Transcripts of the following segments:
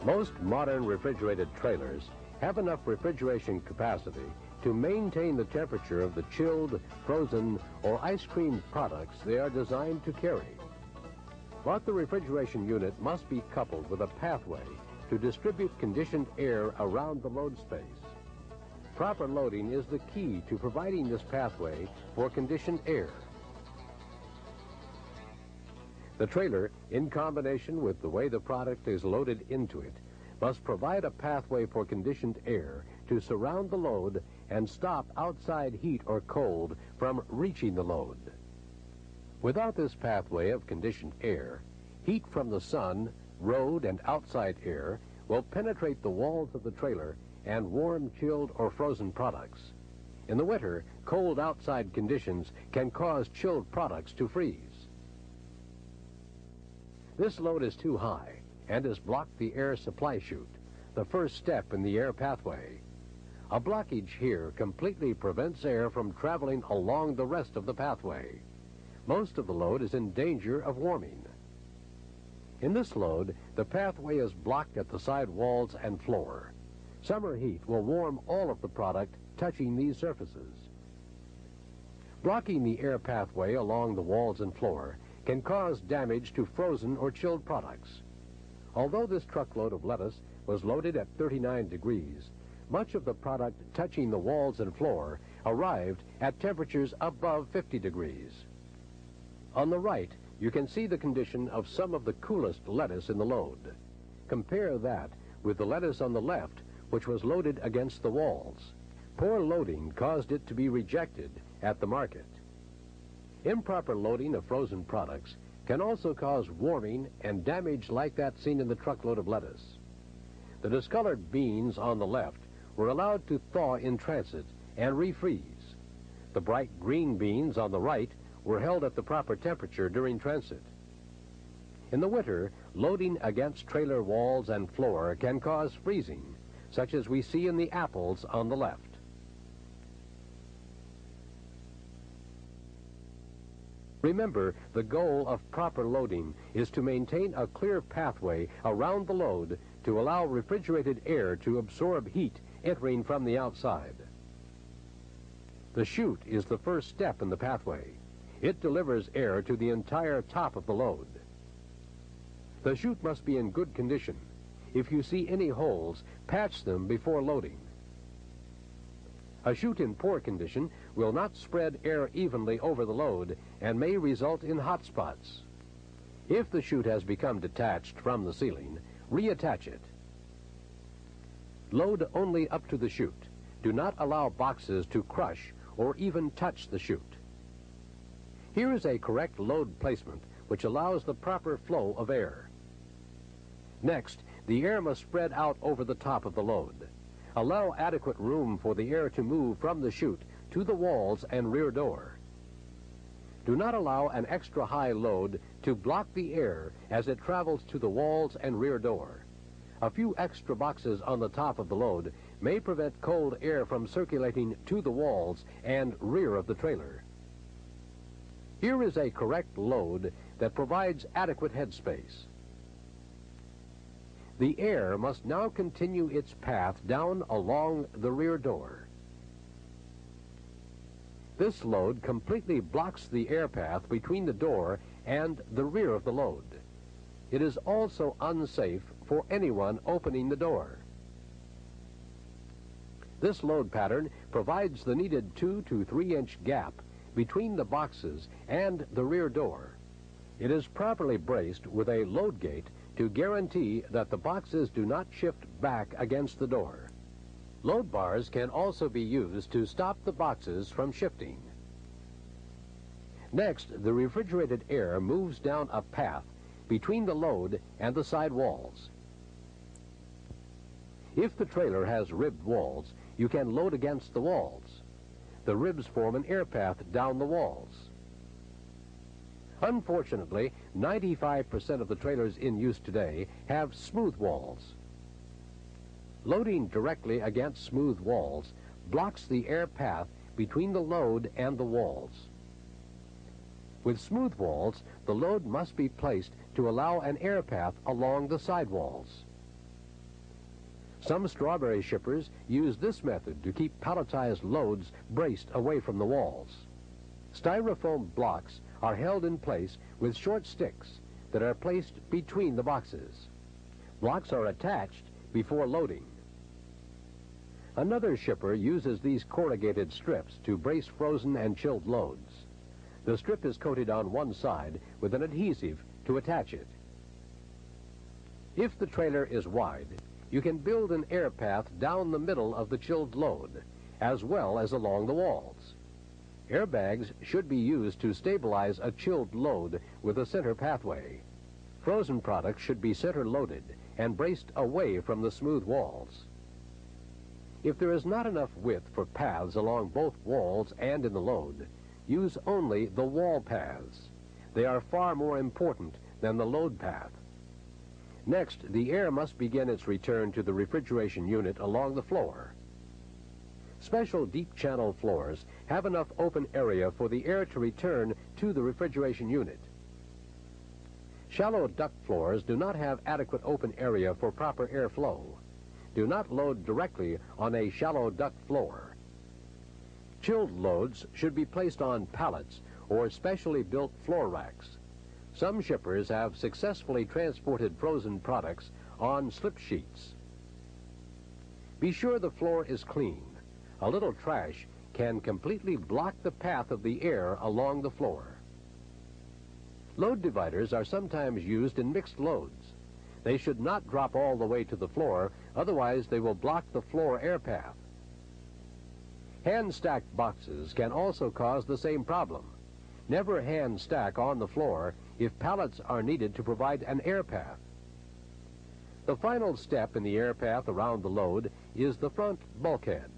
Most modern refrigerated trailers have enough refrigeration capacity to maintain the temperature of the chilled, frozen, or ice cream products they are designed to carry. But the refrigeration unit must be coupled with a pathway to distribute conditioned air around the load space. Proper loading is the key to providing this pathway for conditioned air. The trailer, in combination with the way the product is loaded into it, must provide a pathway for conditioned air to surround the load and stop outside heat or cold from reaching the load. Without this pathway of conditioned air, heat from the sun, road, and outside air will penetrate the walls of the trailer and warm chilled or frozen products. In the winter, cold outside conditions can cause chilled products to freeze. This load is too high and has blocked the air supply chute, the first step in the air pathway. A blockage here completely prevents air from traveling along the rest of the pathway. Most of the load is in danger of warming. In this load, the pathway is blocked at the side walls and floor. Summer heat will warm all of the product touching these surfaces. Blocking the air pathway along the walls and floor can cause damage to frozen or chilled products. Although this truckload of lettuce was loaded at 39 degrees, much of the product touching the walls and floor arrived at temperatures above 50 degrees. On the right, you can see the condition of some of the coolest lettuce in the load. Compare that with the lettuce on the left, which was loaded against the walls. Poor loading caused it to be rejected at the market. Improper loading of frozen products can also cause warming and damage like that seen in the truckload of lettuce. The discolored beans on the left were allowed to thaw in transit and refreeze. The bright green beans on the right were held at the proper temperature during transit. In the winter, loading against trailer walls and floor can cause freezing, such as we see in the apples on the left. Remember, the goal of proper loading is to maintain a clear pathway around the load to allow refrigerated air to absorb heat entering from the outside. The chute is the first step in the pathway. It delivers air to the entire top of the load. The chute must be in good condition. If you see any holes, patch them before loading. A chute in poor condition will not spread air evenly over the load and may result in hot spots. If the chute has become detached from the ceiling, reattach it. Load only up to the chute. Do not allow boxes to crush or even touch the chute. Here is a correct load placement which allows the proper flow of air. Next, the air must spread out over the top of the load. Allow adequate room for the air to move from the chute to the walls and rear door. Do not allow an extra high load to block the air as it travels to the walls and rear door. A few extra boxes on the top of the load may prevent cold air from circulating to the walls and rear of the trailer. Here is a correct load that provides adequate headspace. The air must now continue its path down along the rear door. This load completely blocks the air path between the door and the rear of the load. It is also unsafe for anyone opening the door. This load pattern provides the needed 2 to 3 inch gap between the boxes and the rear door. It is properly braced with a load gate to guarantee that the boxes do not shift back against the door. Load bars can also be used to stop the boxes from shifting. Next, the refrigerated air moves down a path between the load and the side walls. If the trailer has ribbed walls, you can load against the walls. The ribs form an air path down the walls. Unfortunately, 95% of the trailers in use today have smooth walls. Loading directly against smooth walls blocks the air path between the load and the walls. With smooth walls, the load must be placed to allow an air path along the side walls. Some strawberry shippers use this method to keep palletized loads braced away from the walls. Styrofoam blocks are held in place with short sticks that are placed between the boxes. Blocks are attached before loading. Another shipper uses these corrugated strips to brace frozen and chilled loads. The strip is coated on one side with an adhesive to attach it. If the trailer is wide, you can build an air path down the middle of the chilled load, as well as along the walls. Airbags should be used to stabilize a chilled load with a center pathway. Frozen products should be center loaded and braced away from the smooth walls. If there is not enough width for paths along both walls and in the load, use only the wall paths. They are far more important than the load path. Next, the air must begin its return to the refrigeration unit along the floor. Special deep channel floors have enough open area for the air to return to the refrigeration unit. Shallow duct floors do not have adequate open area for proper airflow. Do not load directly on a shallow duct floor. Chilled loads should be placed on pallets or specially built floor racks. Some shippers have successfully transported frozen products on slip sheets. Be sure the floor is clean. A little trash can completely block the path of the air along the floor. Load dividers are sometimes used in mixed loads. They should not drop all the way to the floor, otherwise they will block the floor air path. Hand-stacked boxes can also cause the same problem. Never hand stack on the floor if pallets are needed to provide an air path. The final step in the air path around the load is the front bulkhead.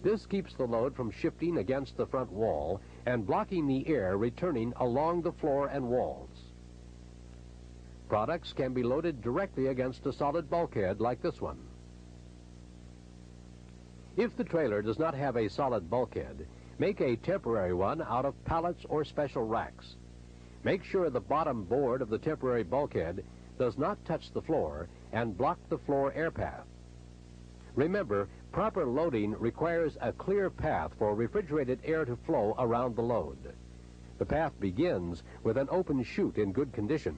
This keeps the load from shifting against the front wall and blocking the air returning along the floor and walls. Products can be loaded directly against a solid bulkhead like this one. If the trailer does not have a solid bulkhead, make a temporary one out of pallets or special racks. Make sure the bottom board of the temporary bulkhead does not touch the floor and block the floor air path. Remember, proper loading requires a clear path for refrigerated air to flow around the load. The path begins with an open chute in good condition.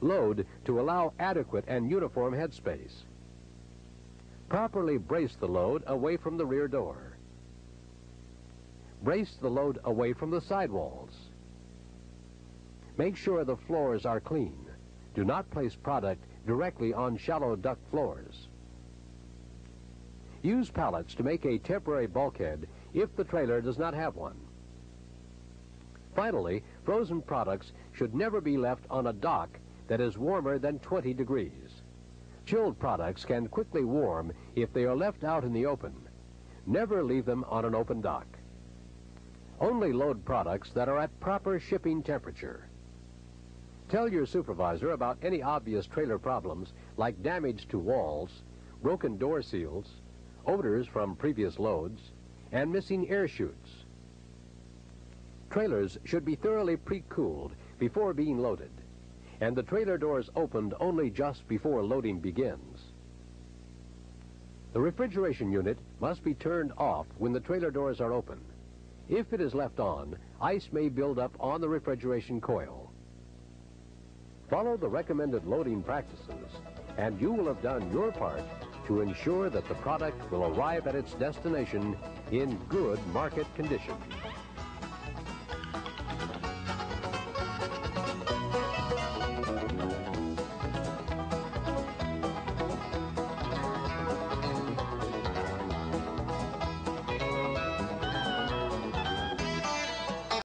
Load to allow adequate and uniform headspace. Properly brace the load away from the rear door. Brace the load away from the sidewalls. Make sure the floors are clean. Do not place product directly on shallow duct floors. Use pallets to make a temporary bulkhead if the trailer does not have one. Finally, frozen products should never be left on a dock that is warmer than 20 degrees. Chilled products can quickly warm if they are left out in the open. Never leave them on an open dock. Only load products that are at proper shipping temperature. Tell your supervisor about any obvious trailer problems like damage to walls, broken door seals, odors from previous loads, and missing air chutes. Trailers should be thoroughly pre-cooled before being loaded, and the trailer doors opened only just before loading begins. The refrigeration unit must be turned off when the trailer doors are open. If it is left on, ice may build up on the refrigeration coil. Follow the recommended loading practices, and you will have done your part to ensure that the product will arrive at its destination in good market condition.